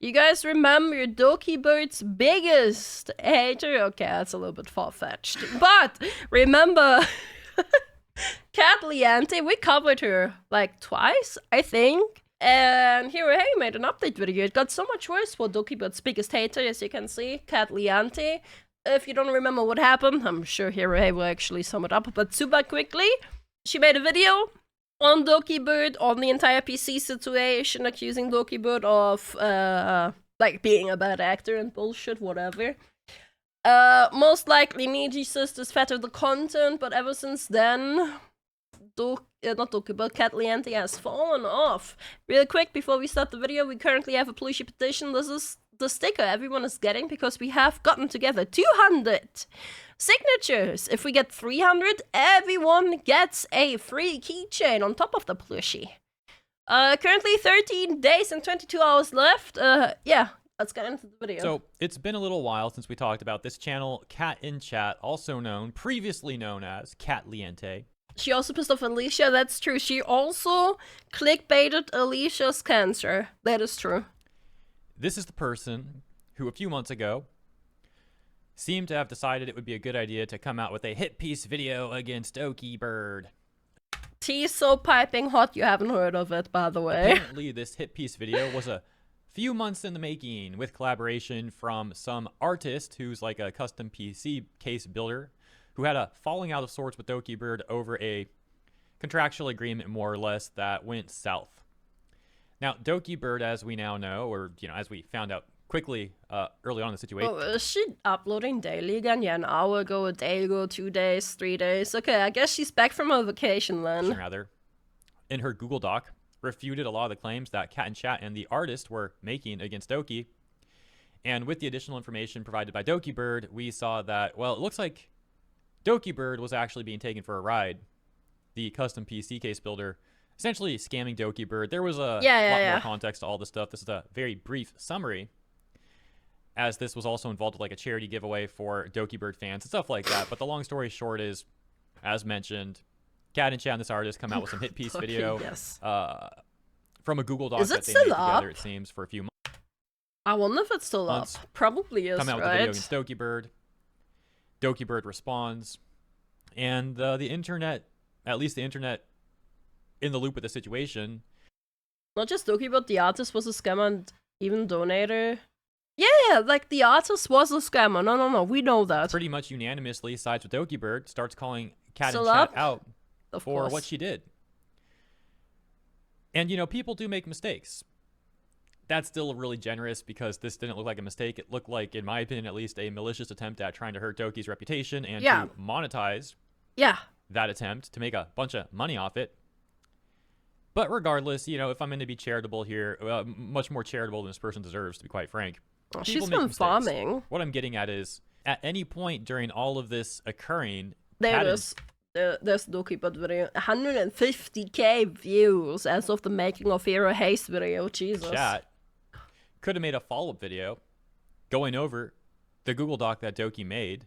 You guys remember Dokibird's biggest hater? Okay, that's a little bit far-fetched. But remember Cat Liante, we covered her like twice, I think. And Hero Hey made an update video. It got so much worse for Dokibird's biggest hater, as you can see, Cat Liante. If you don't remember what happened, I'm sure Hero Hey will actually sum it up, but super quickly. She made a video on Dokibird, on the entire PC situation, accusing Dokibird of, like, being a bad actor and bullshit, whatever. Most likely Niji Sisters fettered the content, but ever since then, not Dokibird, Cat Liante has fallen off. Real quick, before we start the video, we currently have a plushie petition. This is the sticker everyone is getting because we have gotten together 200 signatures. If we get 300, everyone gets a free keychain on top of the plushie. Currently 13 days and 22 hours left. Yeah, let's get into the video. So, it's been a little while since we talked about this channel, Cat in Chat, previously known as Cat Liante. She also pissed off Alicia, that's true. She also clickbaited Alicia's cancer. That is true. This is the person who a few months ago seemed to have decided it would be a good idea to come out with a hit piece video against Dokibird. Tea's so piping hot you haven't heard of it, by the way. Apparently, this hit piece video was a few months in the making with collaboration from some artist who's like a custom PC case builder who had a falling out of sorts with Dokibird over a contractual agreement, more or less, that went south. Now, Dokibird, as we now know, or, as we found out quickly early on in the situation. Oh, is she uploading daily again? Yeah, an hour ago, a day ago, 2 days, 3 days. Okay, I guess she's back from her vacation then. Rather, in her Google Doc, refuted a lot of the claims that Cat in Chat and the artist were making against Doki. And with the additional information provided by Dokibird, we saw that, well, it looks like Dokibird was actually being taken for a ride. The custom PC case builder essentially scamming Dokibird. There was a lot more context to all this stuff. This is a very brief summary, as this was also involved with like a charity giveaway for Dokibird fans and stuff like that. But the long story short is, as mentioned, Cat and Chat and this artist come out with some hit piece video from a Google Doc that they made together, it seems, for a few months. I wonder if it's still up. Probably is, come out with a video against Dokibird. Dokibird responds. And the internet, at least the internet, in the loop with the situation. Not just Dokibird, the artist was a scammer and even donator. Yeah, like the artist was a scammer. No, we know that. Pretty much unanimously sides with Dokibird, starts calling Cat in Chat out for what she did. And, people do make mistakes. That's still really generous because this didn't look like a mistake. It looked like, in my opinion at least, a malicious attempt at trying to hurt Doki's reputation and to monetize that attempt to make a bunch of money off it. But regardless, if I'm going to be charitable here, much more charitable than this person deserves, to be quite frank. Oh, she's been farming. What I'm getting at is, at any point during all of this occurring, there's Dokibird video, 150k views as of the making of Hero Haste video. Jesus. Chat could have made a follow-up video going over the Google Doc that Doki made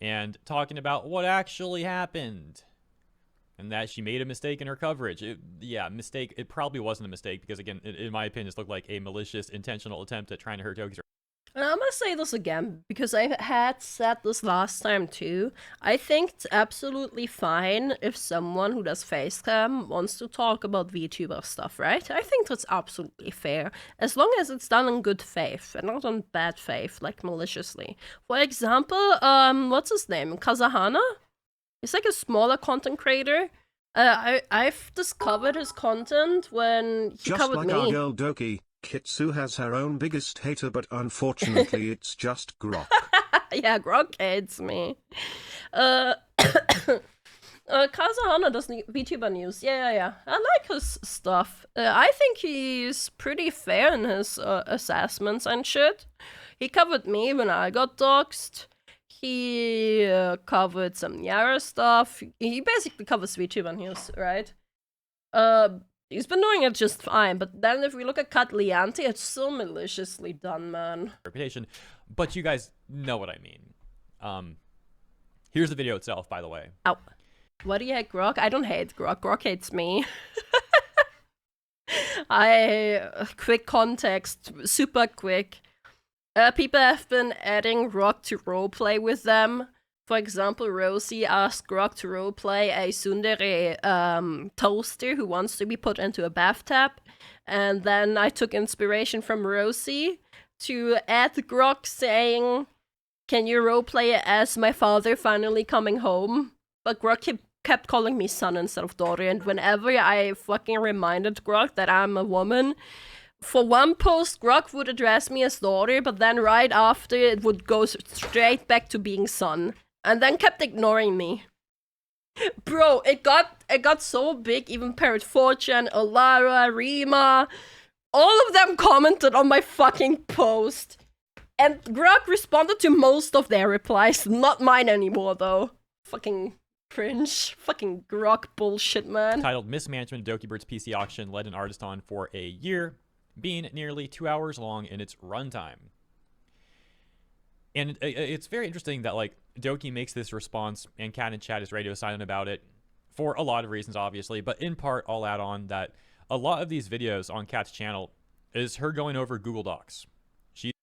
and talking about what actually happened. And that she made a mistake in her coverage. Mistake. It probably wasn't a mistake because, again, in my opinion, this looked like a malicious, intentional attempt at trying to hurt Doki's. And I'm gonna say this again because I had said this last time too. I think it's absolutely fine if someone who does facecam wants to talk about VTuber stuff, right? I think that's absolutely fair, as long as it's done in good faith and not in bad faith, like maliciously. For example, what's his name? Kazahana? He's like a smaller content creator. I've discovered his content when he covered me. Just like our girl Doki, Kitsu has her own biggest hater, but unfortunately it's just Grok. Yeah, Grok hates me. Kazahana does VTuber news. Yeah. I like his stuff. I think he's pretty fair in his assessments and shit. He covered me when I got doxxed. He covered some Yara stuff. He basically covers VTuber news, right? He's been doing it just fine, but then if we look at Cat Liante, it's so maliciously done, man. Reputation, but you guys know what I mean. Here's the video itself, by the way. Ow. What do you hate, Grok? I don't hate Grok. Grok hates me. Quick context, super quick. People have been adding Rock to roleplay with them. For example, Rosie asked Rock to roleplay a tsundere toaster who wants to be put into a bathtub. And then I took inspiration from Rosie to add Grok saying, "Can you roleplay as my father finally coming home?" But Grok kept calling me son instead of daughter, and whenever I fucking reminded Grok that I'm a woman, for one post, Grok would address me as daughter, but then right after it would go straight back to being son, and then kept ignoring me. Bro, it got so big, even Parrot Fortune, Alara, Rima, all of them commented on my fucking post. And Grok responded to most of their replies, not mine anymore though. Fucking cringe. Fucking Grok bullshit, man. Titled Mismanagement of Dokibird's PC Auction led an artist on for a year, being nearly 2 hours long in its runtime. And it's very interesting that, like, Doki makes this response and Cat in chat is radio silent about it for a lot of reasons, obviously. But in part, I'll add on that a lot of these videos on Cat's channel is her going over Google Docs.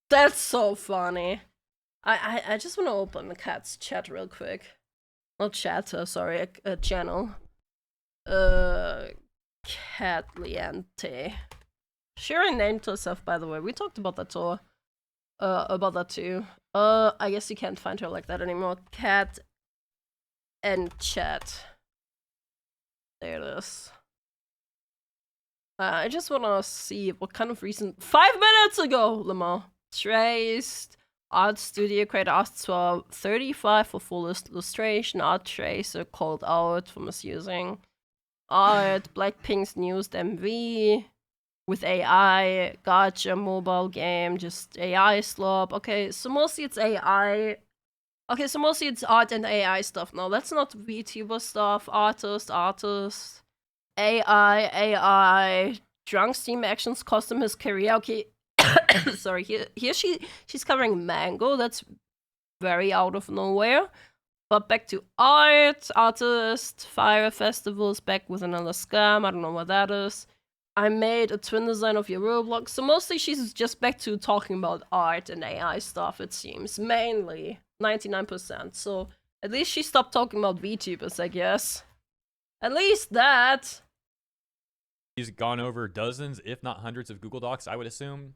That's so funny. I just want to open the Cat's chat real quick. Not chat, sorry, a channel. Cat Liente. She named herself, by the way. We talked about that too. I guess you can't find her like that anymore. Cat and chat. There it is. I just wanna see what kind of reason. 5 minutes ago, Lemon. Traced. Art Studio creator asked for 35 for full illustration. Art Tracer called out for misusing. Art. Blackpink's newest MV. With AI, gacha, mobile game, just AI slop. Okay, so mostly it's AI. Okay, so mostly it's art and AI stuff. No, that's not VTuber stuff. Artist. AI. Drunk Steam Actions cost him his career. Okay, sorry, here she's covering Mango. That's very out of nowhere. But back to art. Artist. Fire Festivals back with another scam. I don't know what that is. I made a twin design of your Roblox. So mostly she's just back to talking about art and AI stuff, it seems. Mainly. 99%. So at least she stopped talking about VTubers, I guess. At least that. She's gone over dozens, if not hundreds of Google Docs, I would assume.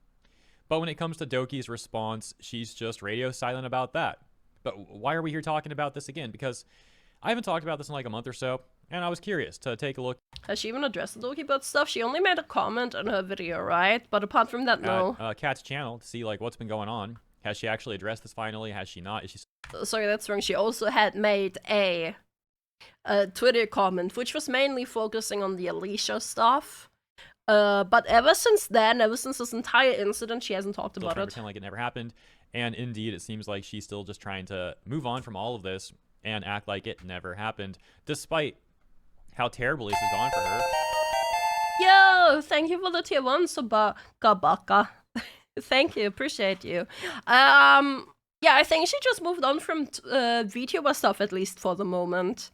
But when it comes to Doki's response, she's just radio silent about that. But why are we here talking about this again? Because I haven't talked about this in like a month or so. And I was curious to take a look. Has she even addressed the Dokibird stuff? She only made a comment on her video, right? But apart from that, no. Cat's channel to see like what's been going on. Has she actually addressed this finally? Has she not? Is she... Sorry, that's wrong. She also had made a Twitter comment, which was mainly focusing on the Alicia stuff. But ever since then, ever since this entire incident, she hasn't talked about it. Pretend like it never happened. And indeed, it seems like she's still just trying to move on from all of this and act like it never happened, despite how terribly this has gone for her. Yo, thank you for the tier 1 Subaka. Thank you, appreciate you. Yeah, I think she just moved on from VTuber stuff, at least for the moment.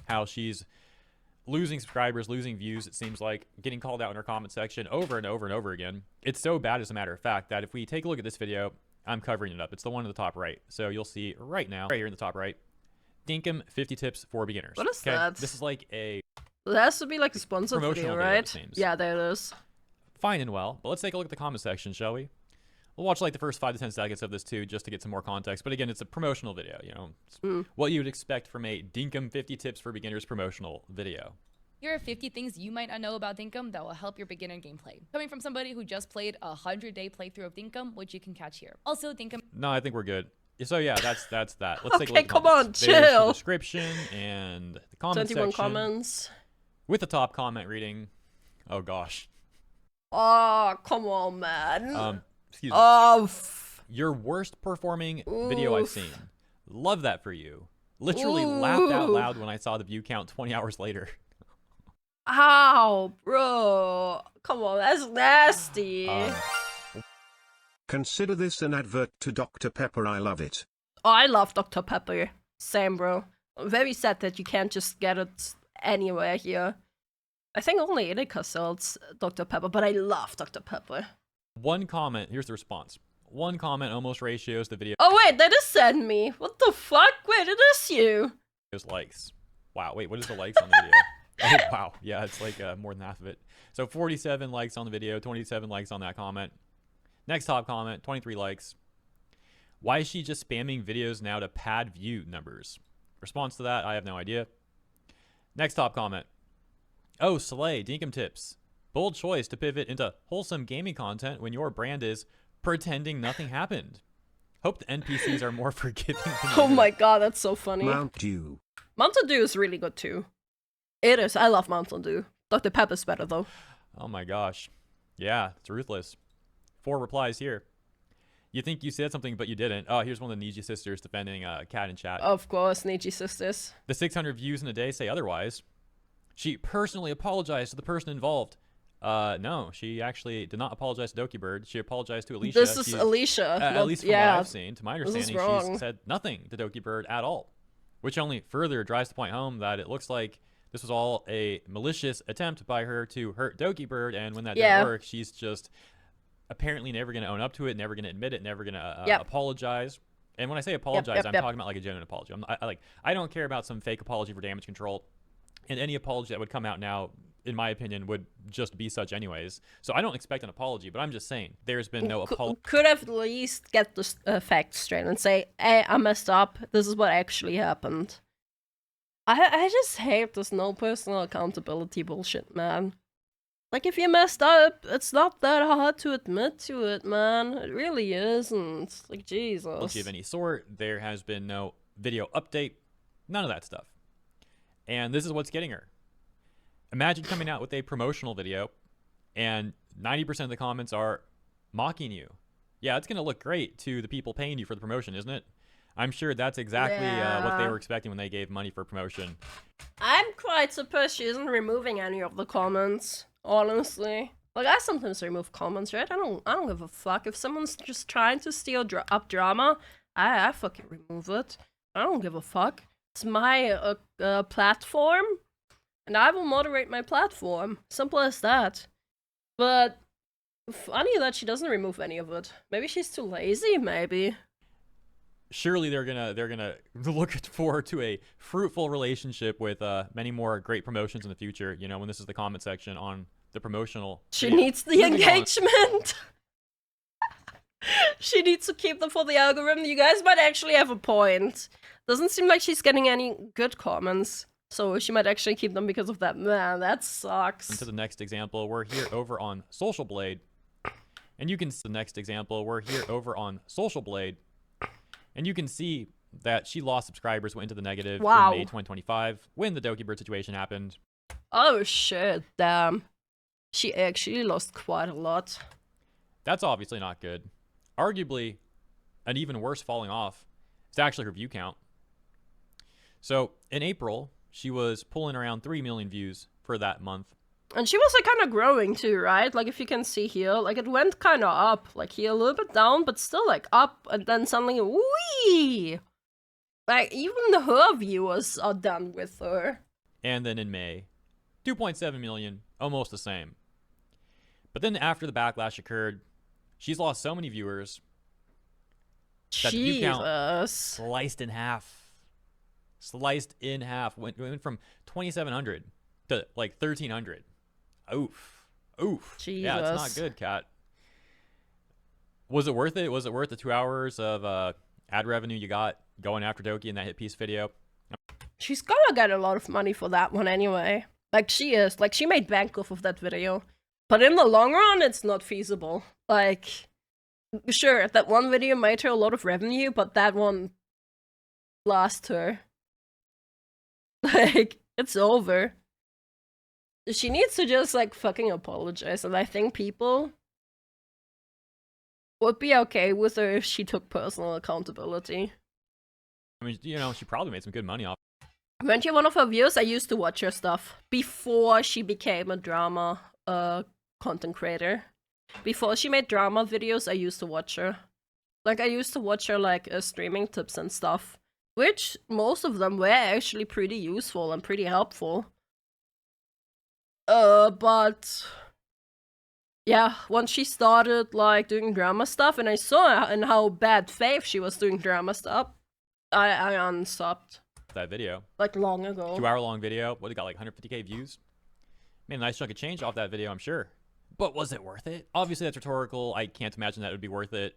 How she's losing subscribers, losing views, it seems like, getting called out in her comment section over and over and over again. It's so bad, as a matter of fact, that if we take a look at this video, I'm covering it up. It's the one in the top right. So you'll see right now, right here in the top right, Dinkum 50 tips for beginners. What is that? This is like a... It has to be like a sponsored video, right? Yeah, there it is. Fine and well, but let's take a look at the comment section, shall we? We'll watch like the first 5 to 10 seconds of this too, just to get some more context. But again, it's a promotional video, you know. It's what you would expect from a Dinkum 50 tips for beginners promotional video. Here are 50 things you might not know about Dinkum that will help your beginner gameplay. Coming from somebody who just played a 100-day playthrough of Dinkum, which you can catch here. Also, Dinkum... No, I think we're good. So yeah, that's that. Let's take a look Okay, at come comments. on, chill. There's the description and the comment 21 section. comments. With the top comment reading, oh gosh. Oh, come on, man. Excuse me. Oh, your worst performing video I've seen. Love that for you. Literally laughed out loud when I saw the view count 20 hours later. Ow, bro. Come on, that's nasty. Consider this an advert to Dr. Pepper. I love it. Oh, I love Dr. Pepper. Same, bro. I'm very sad that you can't just get it anywhere here. I think only Erika sells Dr. Pepper, but I love Dr. Pepper. One comment, here's the response. One comment almost ratios the video's Oh wait, that is send me. What the fuck? Wait, it is you. likes. Wow, wait, what is the likes on the video? Oh, wow. Yeah, it's like more than half of it. So 47 likes on the video, 27 likes on that comment. Next top comment, 23 likes. Why is she just spamming videos now to pad view numbers? Response to that, I have no idea. Next top comment. Oh, Slay, Dinkum tips. Bold choice to pivot into wholesome gaming content when your brand is pretending nothing happened. Hope the NPCs are more forgiving than Oh my god, that's so funny. Mount Dew. Mountain Dew is really good too. It is. I love Mountain Dew. Dr. Pepper's better though. Oh my gosh. Yeah, it's ruthless. 4 replies here. You think you said something, but you didn't. Oh, here's one of the Niji sisters defending Cat in chat. Of course, Niji sisters. The 600 views in a day say otherwise. She personally apologized to the person involved. No, she actually did not apologize to Dokibird. She apologized to Alicia. This is Alicia. At least from what I've seen, to my This is understanding, wrong. she's said nothing to Dokibird at all. Which only further drives the point home that it looks like this was all a malicious attempt by her to hurt Dokibird, and when that didn't work, she's just apparently never going to own up to it, never going to admit it, never going to apologize. And when I say apologize, I'm talking about like a genuine apology. I don't care about some fake apology for damage control. And any apology that would come out now, in my opinion, would just be such anyways. So I don't expect an apology, but I'm just saying there's been no apology. Could have at least get the facts straight and say, hey, I messed up. This is what actually happened. I just hate this no personal accountability bullshit, man. Like, if you messed up, it's not that hard to admit to it, man. It really isn't. Like, Jesus. Apology of any sort. There has been no video update. None of that stuff. And this is what's getting her. Imagine coming out with a promotional video and 90% of the comments are mocking you. Yeah, it's going to look great to the people paying you for the promotion, isn't it? I'm sure that's exactly what they were expecting when they gave money for promotion. I'm quite surprised she isn't removing any of the comments, honestly. Like, I sometimes remove comments, right? I don't give a fuck. If someone's just trying to steal up drama, I fucking remove it. I don't give a fuck. It's my platform, and I will moderate my platform. Simple as that. But funny that she doesn't remove any of it. Maybe she's too lazy, maybe. Surely they're gonna look forward to a fruitful relationship with many more great promotions in the future. You know, when this is the comment section on the promotional. She needs the engagement. She needs to keep them for the algorithm. You guys might actually have a point. Doesn't seem like she's getting any good comments, so she might actually keep them because of that. Man, that sucks. Into the next example, we're here over on Social Blade, and you can see the next example. We're here over on Social Blade. And you can see that she lost subscribers, went into the negative in May 2025 when the Dokibird situation happened. Oh shit, damn. She actually lost quite a lot. That's obviously not good. Arguably, an even worse falling off is actually her view count. So in April, she was pulling around 3 million views for that month. And she was like kind of growing too, right? Like if you can see here, like it went kind of up, like here a little bit down, but still like up, and then suddenly, wee! Like even her viewers are done with her. And then in May, 2.7 million, almost the same. But then after the backlash occurred, she's lost so many viewers that the view count sliced in half. Sliced in half. Went from 2,700 to like 1,300. Oof. Jesus. Yeah, it's not good, Kat. Was it worth it? Was it worth the 2 hours of ad revenue you got going after Doki in that hit piece video? She's gonna get a lot of money for that one anyway. Like she is. Like she made bank off of that video. But in the long run, it's not feasible. Like, sure, that one video made her a lot of revenue, but that one lost her. Like, it's over. She needs to just, like, fucking apologize, and I think people would be okay with her if she took personal accountability. I mean, you know, she probably made some good money off. Weren't you one of her viewers? I used to watch her stuff before she became a drama content creator. Before she made drama videos, I used to watch her. Like, I used to watch her, like, streaming tips and stuff, which most of them were actually pretty useful and pretty helpful. But yeah, once she started like doing drama stuff, and I saw in how bad faith she was doing drama stuff, I unsubbed That video, like long ago. 2-hour-long video. What, it got like 150K views? Made a nice chunk of change off that video, I'm sure. But was it worth it? Obviously, that's rhetorical. I can't imagine that would be worth it.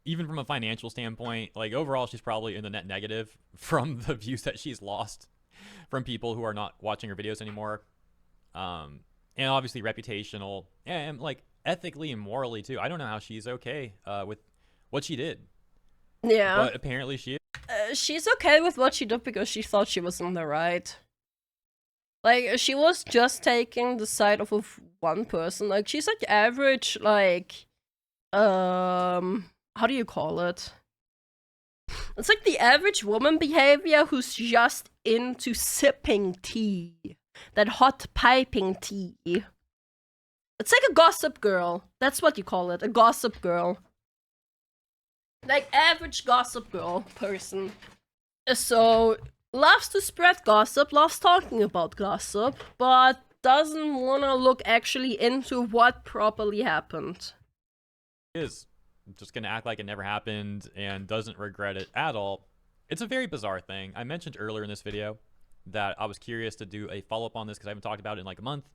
Even from a financial standpoint, like overall, she's probably in the net negative from the views that she's lost from people who are not watching her videos anymore. And obviously reputational and like ethically and morally too. I don't know how she's okay with what she did. Yeah. But apparently she is. She's okay with what she did because she thought she was in the right. Like, she was just taking the side of one person. Like, she's like average, like, how do you call it? It's like the average woman behavior who's just into sipping tea. That hot piping tea. It's like a gossip girl. That's what you call it, a gossip girl. Like, average gossip girl person. So, loves to spread gossip, loves talking about gossip, but doesn't want to look actually into what properly happened. Is just gonna act like it never happened and doesn't regret it at all. It's a very bizarre thing. I mentioned earlier in this video that I was curious to do a follow-up on this because I haven't talked about it in like a month.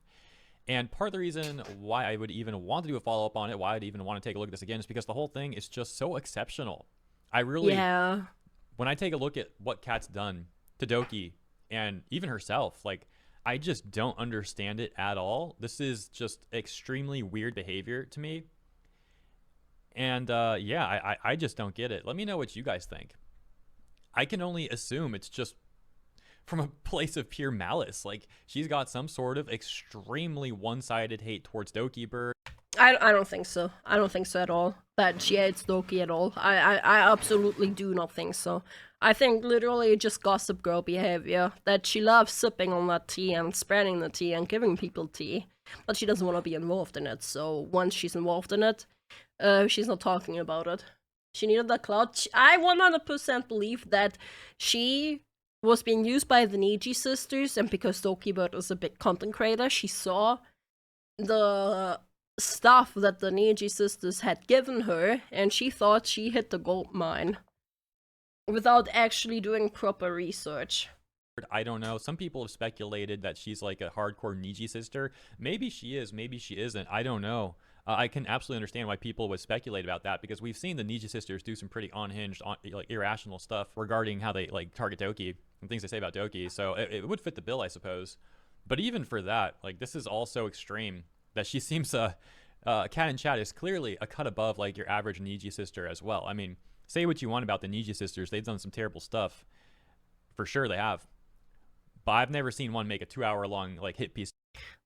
And part of the reason why I would even want to do a follow-up on it, why I'd even want to take a look at this again, is because the whole thing is just so exceptional. I really, when I take a look at what Kat's done to Doki and even herself, like, I just don't understand it at all. This is just extremely weird behavior to me. And yeah, I just don't get it. Let me know what you guys think. I can only assume it's just from a place of pure malice. Like, she's got some sort of extremely one-sided hate towards Dokibird. I don't think so. I don't think so at all. That she hates Doki at all. I absolutely do not think so. I think literally just gossip girl behavior. That she loves sipping on that tea and spreading the tea and giving people tea. But she doesn't want to be involved in it. So once she's involved in it, she's not talking about it. She needed that clout. I 100% believe that she was being used by the Niji sisters, and because Dokibird is a big content creator, she saw the stuff that the Niji sisters had given her, and she thought she hit the gold mine without actually doing proper research. I don't know. Some people have speculated that she's like a hardcore Niji sister. Maybe she is, maybe she isn't. I don't know. I can absolutely understand why people would speculate about that, because we've seen the Niji sisters do some pretty unhinged, like irrational stuff regarding how they like target Doki and things they say about Doki. So it would fit the bill, I suppose. But even for that, like, this is all so extreme that she seems Cat in Chat is clearly a cut above like your average Niji sister as well. I mean, say what you want about the Niji sisters, they've done some terrible stuff. For sure they have. But I've never seen one make a 2-hour-long like hit piece.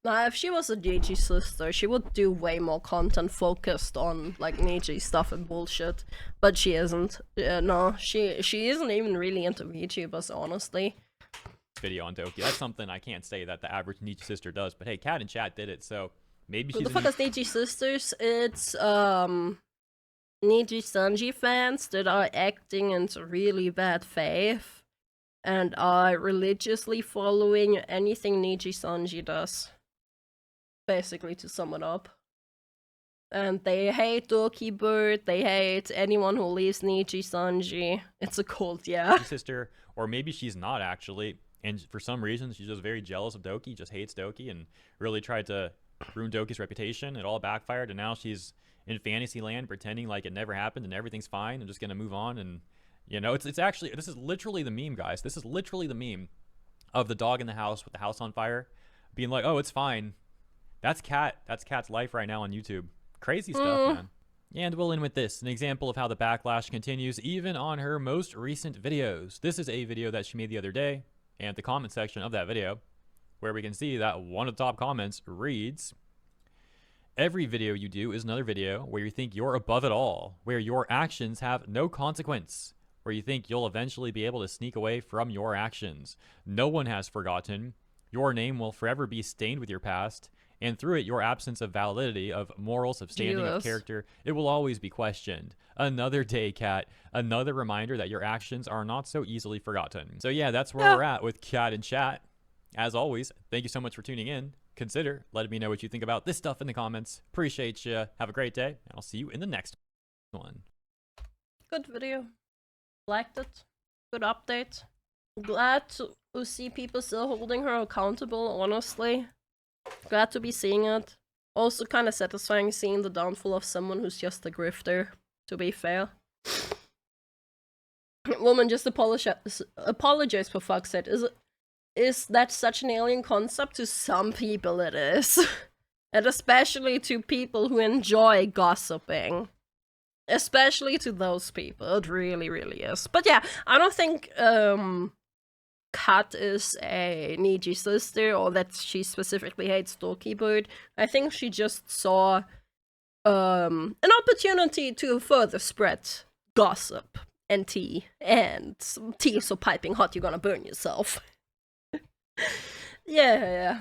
Now, if she was a Niji sister, she would do way more content focused on like Niji stuff and bullshit. But she isn't. No, she isn't even really into VTubers, honestly. Video on Doki. That's something I can't say that the average Niji sister does. But hey, Cat in Chat did it, so maybe she's. What the fuck is Niji sisters? It's Niji Sanji fans that are acting into really bad faith and are religiously following anything Niji Sanji does. Basically, to sum it up. And they hate Dokibird, they hate anyone who leaves Niji Sanji. It's a cult, yeah. Sister, or maybe she's not actually, and for some reason she's just very jealous of Doki, just hates Doki, and really tried to ruin Doki's reputation. It all backfired, and now she's in Fantasyland pretending like it never happened and everything's fine and just gonna move on. And you know, it's actually, this is literally the meme, guys. This is literally the meme of the dog in the house with the house on fire being like, oh, it's fine. That's Cat's life right now on YouTube. Crazy stuff, man. And we'll end with this, an example of how the backlash continues even on her most recent videos. This is a video that she made the other day, and the comment section of that video, where we can see that one of the top comments reads, "Every video you do is another video where you think you're above it all, where your actions have no consequence, where you think you'll eventually be able to sneak away from your actions. No one has forgotten. Your name will forever be stained with your past, and through it, your absence of validity, of morals, of standing, of character, it will always be questioned. Another day, Cat. Another reminder that your actions are not so easily forgotten." So yeah, that's where we're at with Cat in Chat. As always, thank you so much for tuning in. Consider letting me know what you think about this stuff in the comments. Appreciate you. Have a great day, and I'll see you in the next one. Good video. Liked it. Good update. Glad to see people still holding her accountable, honestly. Glad to be seeing it. Also kind of satisfying seeing the downfall of someone who's just a grifter, to be fair. Woman, just apologize for fuck's sake. Is that such an alien concept? To some people it is. And especially to people who enjoy gossiping. Especially to those people. It really, really is. But yeah, I don't think Kat is a needy sister, or that she specifically hates Dokibird. I think she just saw an opportunity to further spread gossip and tea. And tea is so piping hot you're gonna burn yourself. Yeah.